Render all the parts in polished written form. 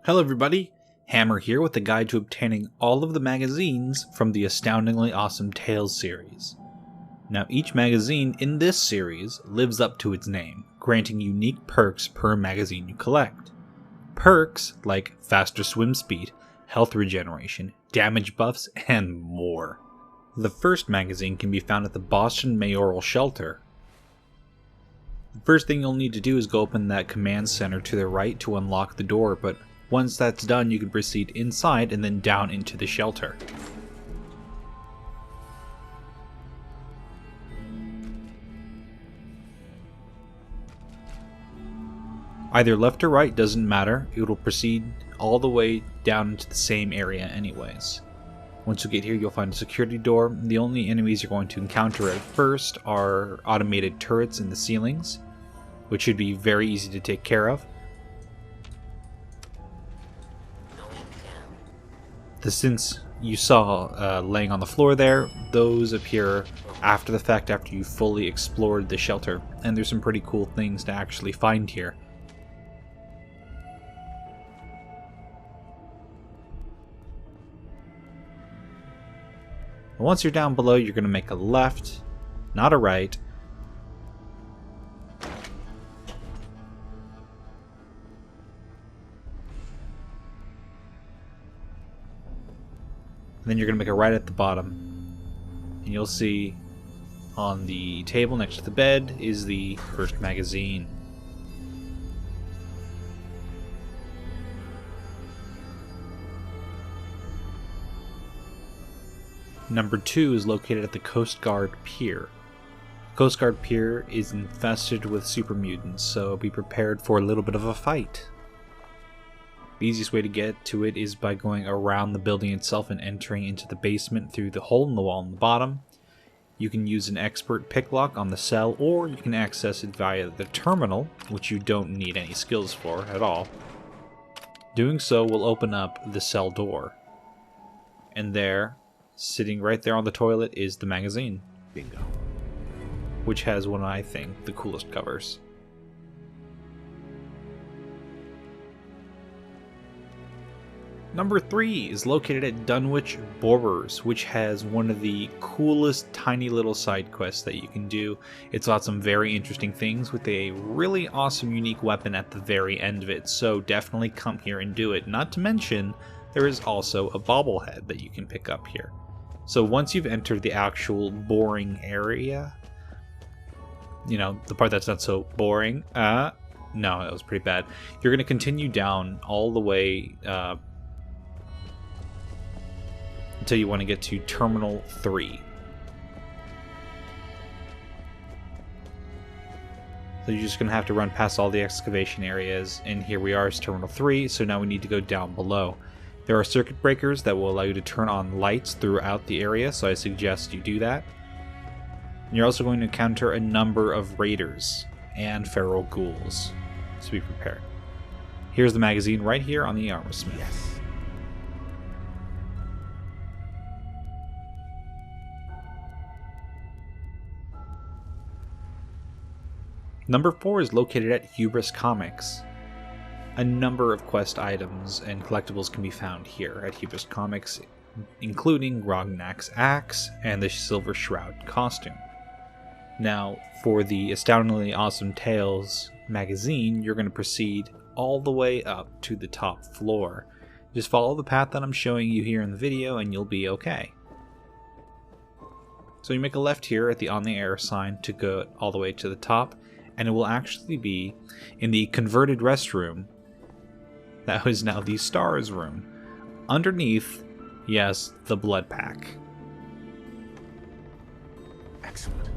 Hello everybody, HAMr here with the guide to obtaining all of the magazines from the Astoundingly Awesome Tales series. Now each magazine in this series lives up to its name, granting unique perks per magazine you collect. Perks like faster swim speed, health regeneration, damage buffs, and more. The first magazine can be found at the Boston Mayoral Shelter. The first thing you'll need to do is go open that command center to the right to unlock the door, but once that's done, you can proceed inside and then down into the shelter. Either left or right doesn't matter, it will proceed all the way down into the same area anyways. Once you get here, you'll find a security door. The only enemies you're going to encounter at first are automated turrets in the ceilings, which should be very easy to take care of. The synths you saw laying on the floor there, those appear after the fact, after you fully explored the shelter, and there's some pretty cool things to actually find here. Once you're down below, you're going to make a left, not a right. And then you're going to make a right at the bottom. And you'll see on the table next to the bed is the first magazine. Number 2 is located at the Coast Guard Pier. The Coast Guard Pier is infested with super mutants, so be prepared for a little bit of a fight. The easiest way to get to it is by going around the building itself and entering into the basement through the hole in the wall on the bottom. You can use an expert pick lock on the cell, or you can access it via the terminal, which you don't need any skills for at all. Doing so will open up the cell door. And there, sitting right there on the toilet, is the magazine. Bingo. Which has one of, I think, the coolest covers. Number 3 is located at Dunwich Borers, which has one of the coolest tiny little side quests that you can do. It's got some very interesting things with a really awesome unique weapon at the very end of it, so definitely come here and do it. Not to mention, there is also a bobblehead that you can pick up here. So once you've entered the actual boring area, you know, the part that's not so boring, no, that was pretty bad. You're going to continue down all the way until you want to get to Terminal 3. So you're just going to have to run past all the excavation areas, and here we are, is Terminal 3, so now we need to go down below. There are circuit breakers that will allow you to turn on lights throughout the area, so I suggest you do that. And you're also going to encounter a number of raiders and feral ghouls, so be prepared. Here's the magazine right here on the armor smith. Yes. Number 4 is located at Hubris Comics. A number of quest items and collectibles can be found here at Hubris Comics, including Grognak's axe and the Silver Shroud costume. Now, for the Astoundingly Awesome Tales magazine, you're going to proceed all the way up to the top floor. Just follow the path that I'm showing you here in the video and you'll be okay. So you make a left here at the On the Air sign to go all the way to the top, and it will actually be in the converted restroom that is now the Stars room. Underneath, yes, the blood pack. Excellent.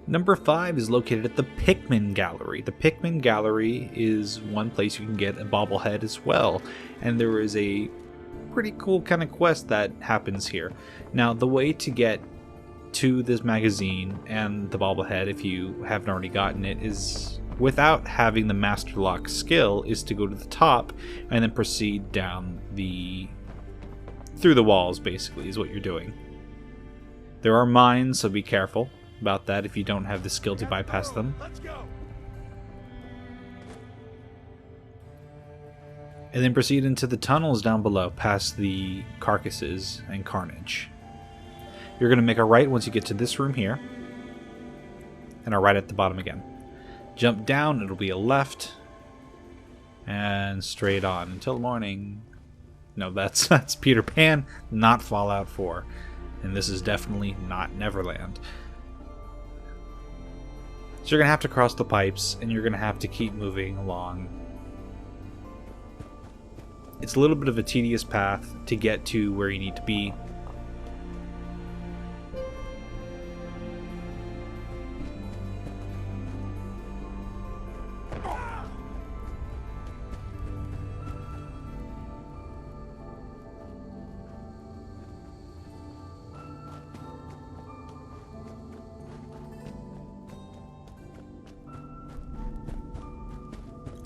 Number 5 is located at the Pikmin Gallery. The Pikmin Gallery is one place you can get a bobblehead as well, and there is a pretty cool kind of quest that happens here. Now, the way to get to this magazine and the bobblehead, if you haven't already gotten it, is without having the Master Lock skill, is to go to the top and then proceed down through the walls, basically, is what you're doing. There are mines, so be careful about that if you don't have the skill to bypass them. And then proceed into the tunnels down below, past the carcasses and carnage. You're going to make a right once you get to this room here, and a right at the bottom again. Jump down, it'll be a left, and straight on until morning. No, that's Peter Pan, not Fallout 4. And this is definitely not Neverland. So you're going to have to cross the pipes, and you're going to have to keep moving along. It's a little bit of a tedious path to get to where you need to be.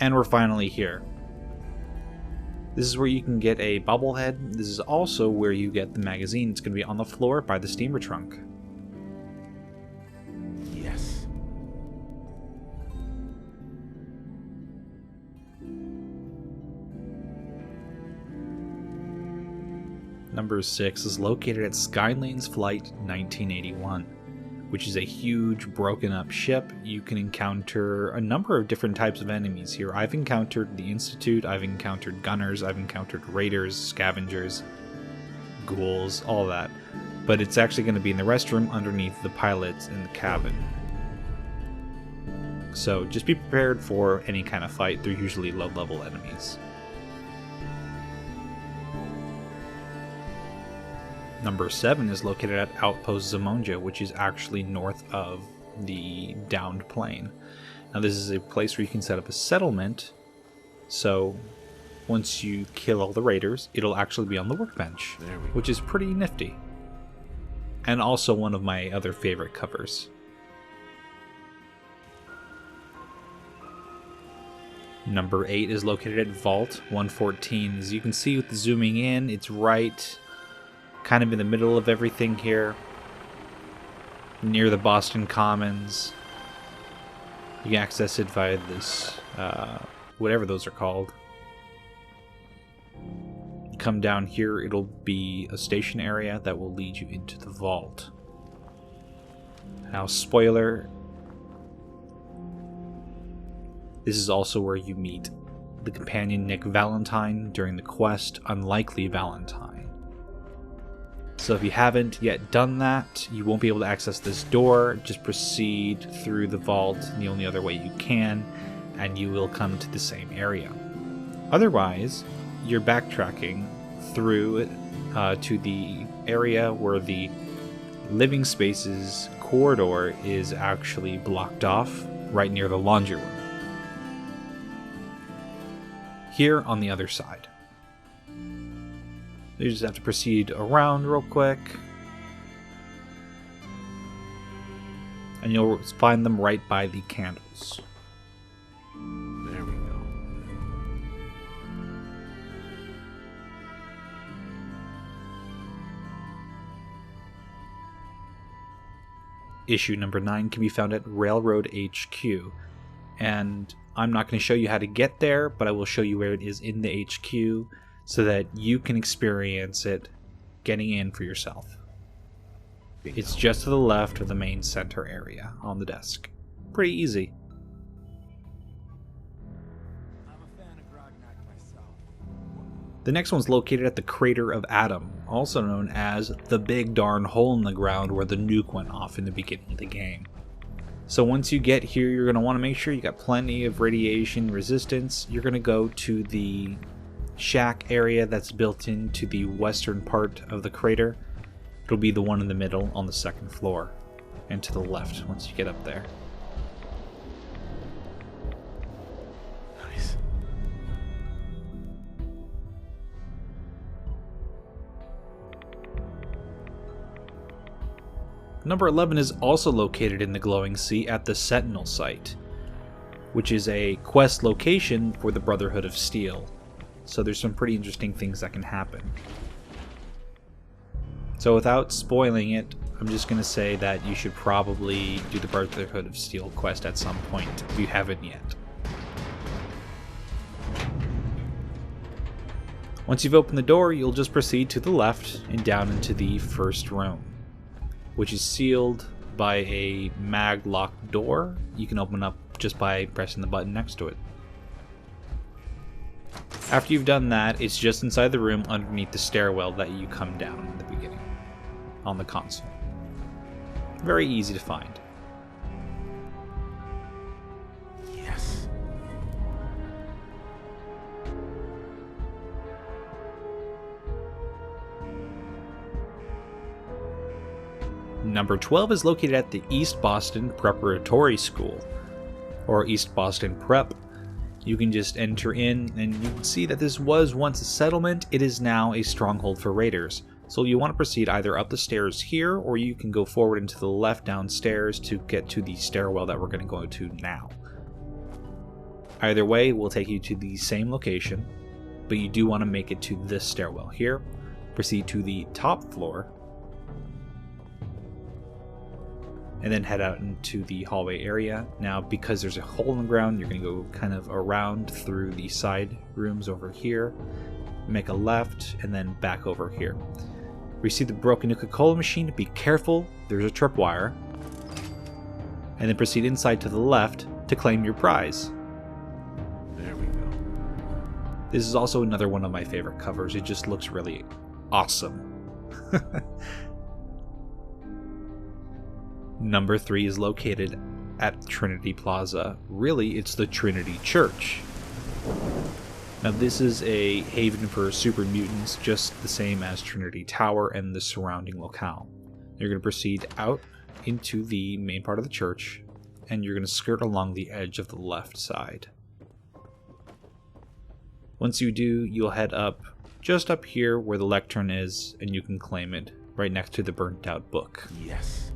And we're finally here. This is where you can get a bobblehead. This is also where you get the magazine. It's going to be on the floor by the steamer trunk. Yes. Number 6 is located at Skylane's Flight 1981, which is a huge broken up ship. You can encounter a number of different types of enemies here. I've encountered the Institute, I've encountered gunners, I've encountered raiders, scavengers, ghouls, all that. But it's actually going to be in the restroom underneath the pilots in the cabin. So just be prepared for any kind of fight. They're usually low level enemies. Number 7 is located at Outpost Zamonja, which is actually north of the downed plane. Now this is a place where you can set up a settlement, so once you kill all the raiders, it'll actually be on the workbench, which is pretty nifty. And also one of my other favorite covers. Number 8 is located at Vault 114. As you can see with the zooming in, it's right kind of in the middle of everything here, near the Boston Commons. You can access it via this, whatever those are called. Come down here, it'll be a station area that will lead you into the vault. Now, spoiler, this is also where you meet the companion Nick Valentine during the quest Unlikely Valentine. So if you haven't yet done that, you won't be able to access this door. Just proceed through the vault in the only other way you can, and you will come to the same area. Otherwise, you're backtracking through to the area where the living spaces corridor is actually blocked off, right near the laundry room. Here on the other side. You just have to proceed around real quick. And you'll find them right by the candles. There we go. Issue number 9 can be found at Railroad HQ. And I'm not going to show you how to get there, but I will show you where it is in the HQ, so that you can experience it getting in for yourself. It's just to the left of the main center area on the desk. Pretty easy. I'm a fan of Grognak myself. The next one's located at the Crater of Adam, also known as the big darn hole in the ground where the nuke went off in the beginning of the game. So once you get here, you're going to want to make sure you got plenty of radiation resistance. You're going to go to the shack area that's built into the western part of the crater. It'll be the one in the middle on the second floor, and to the left once you get up there. Nice. Number 11 is also located in the Glowing Sea at the Sentinel site, which is a quest location for the Brotherhood of Steel. So there's some pretty interesting things that can happen. So without spoiling it, I'm just going to say that you should probably do the Brotherhood of Steel quest at some point if you haven't yet. Once you've opened the door, you'll just proceed to the left and down into the first room, which is sealed by a mag-locked door. You can open up just by pressing the button next to it. After you've done that, it's just inside the room underneath the stairwell that you come down in the beginning on the console. Very easy to find. Yes. Number 12 is located at the East Boston Preparatory School, or East Boston Prep. You can just enter in, and you can see that this was once a settlement. It is now a stronghold for raiders. So you want to proceed either up the stairs here, or you can go forward and to the left downstairs to get to the stairwell that we're going to go to now. Either way will take you to the same location, but you do want to make it to this stairwell here. Proceed to the top floor, and then head out into the hallway area. Now, because there's a hole in the ground, you're going to go kind of around through the side rooms over here, make a left, and then back over here. We see the broken Nuka-Cola machine. Be careful, there's a tripwire. And then proceed inside to the left to claim your prize. There we go. This is also another one of my favorite covers. It just looks really awesome. Number 3 is located at Trinity Plaza. Really, it's the Trinity Church. Now this is a haven for super mutants, just the same as Trinity Tower and the surrounding locale. You're going to proceed out into the main part of the church, and you're going to skirt along the edge of the left side. Once you do, you'll head up just up here where the lectern is, and you can claim it right next to the burnt out book. Yes.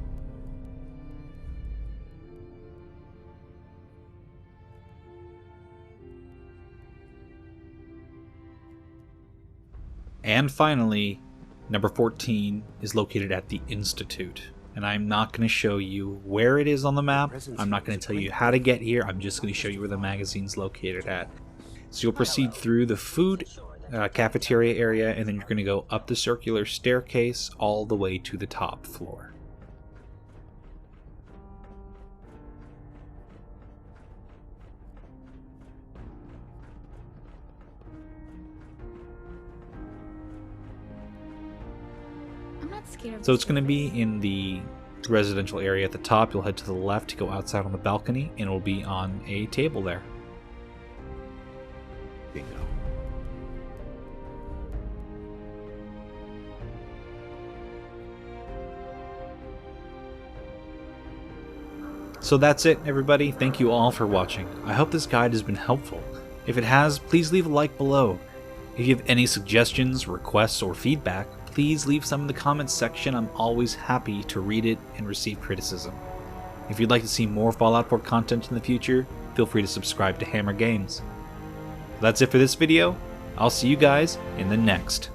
And finally, number 14 is located at the Institute. And I'm not going to show you where it is on the map. I'm not going to tell you how to get here. I'm just going to show you where the magazine's located at. So you'll proceed through the food cafeteria area, and then you're going to go up the circular staircase all the way to the top floor. So it's going to be in the residential area at the top. You'll head to the left to go outside on the balcony, and it'll be on a table there. Bingo. So that's it, everybody. Thank you all for watching. I hope this guide has been helpful. If it has, please leave a like below. If you have any suggestions, requests, or feedback, please leave some in the comments section. I'm always happy to read it and receive criticism. If you'd like to see more Fallout 4 content in the future, feel free to subscribe to HAMr Games. That's it for this video. I'll see you guys in the next.